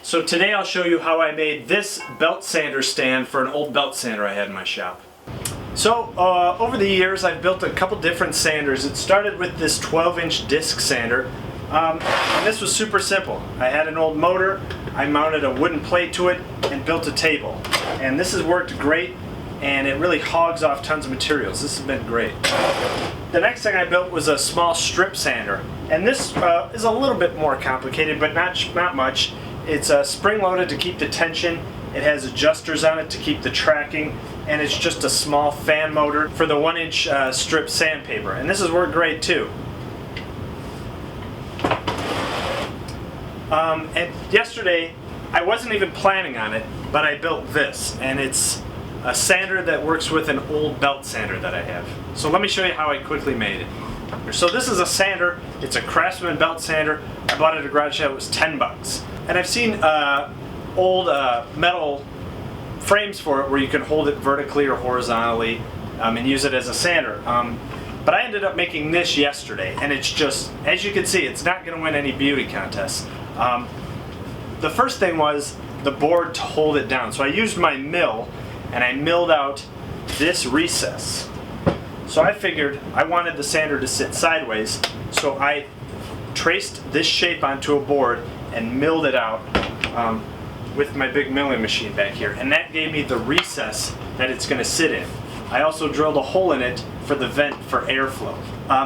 So today I'll show you how I made this belt sander stand for an old belt sander I had in my shop. So over the years I've built a couple different sanders. It started with this 12-inch disc sander. And this was super simple. I had an old motor, I mounted a wooden plate to it and built a table. And this has worked great, and it really hogs off tons of materials. This has been great. The next thing I built was a small strip sander. And this is a little bit more complicated, but not much. It's spring-loaded to keep the tension. It has adjusters on it to keep the tracking, and it's just a small fan motor for the 1-inch strip sandpaper. And this has worked great too. And yesterday, I wasn't even planning on it, but I built this, and it's a sander that works with an old belt sander that I have. So let me show you how I quickly made it. So this is a sander. It's a Craftsman belt sander. I bought it at a garage sale. It was 10 bucks. And I've seen old metal frames for it where you can hold it vertically or horizontally and use it as a sander. But I ended up making this yesterday, and it's just, as you can see, it's not going to win any beauty contests. The first thing was the board to hold it down. So I used my mill, and I milled out this recess. So I figured I wanted the sander to sit sideways, so I traced this shape onto a board and milled it out with my big milling machine back here. And that gave me the recess that it's going to sit in. I also drilled a hole in it for the vent for airflow.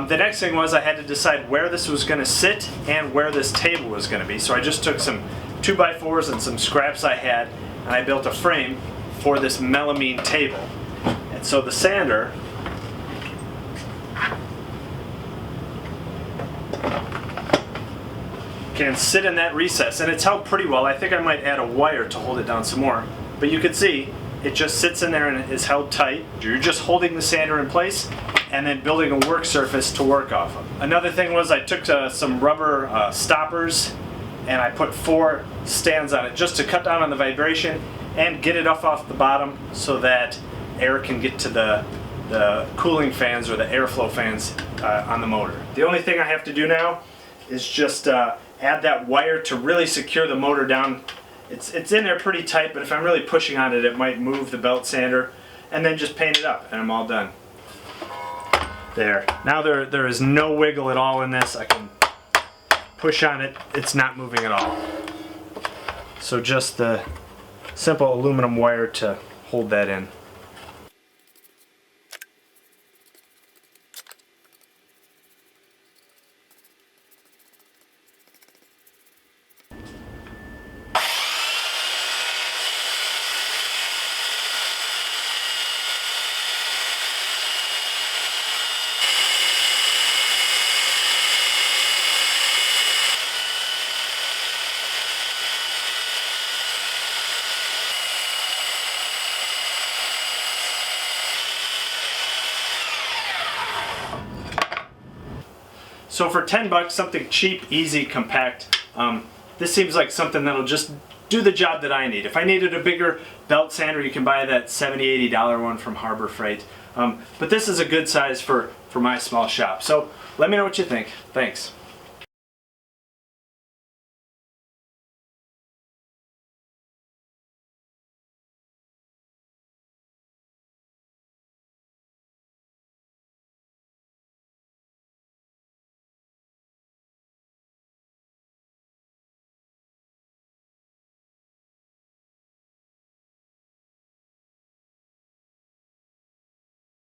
The next thing was I had to decide where this was going to sit and where this table was going to be. So I just took some 2x4s and some scraps I had, and I built a frame for this melamine table. And so the sander can sit in that recess, and it's held pretty well. I think I might add a wire to hold it down some more, but you can see it just sits in there and it is held tight. You're just holding the sander in place and then building a work surface to work off of. Another thing was I took some rubber stoppers and I put 4 stands on it just to cut down on the vibration and get it off the bottom so that air can get to the cooling fans or the airflow fans on the motor. The only thing I have to do now is just add that wire to really secure the motor down. It's in there pretty tight, but if I'm really pushing on it, it might move the belt sander, and then just paint it up, and I'm all done. There. Now there is no wiggle at all in this. I can push on it. It's not moving at all. So just the simple aluminum wire to hold that in. So for 10 bucks, something cheap, easy, compact, this seems like something that'll just do the job that I need. If I needed a bigger belt sander, you can buy that $70, $80 one from Harbor Freight. But this is a good size for my small shop. So let me know what you think. Thanks.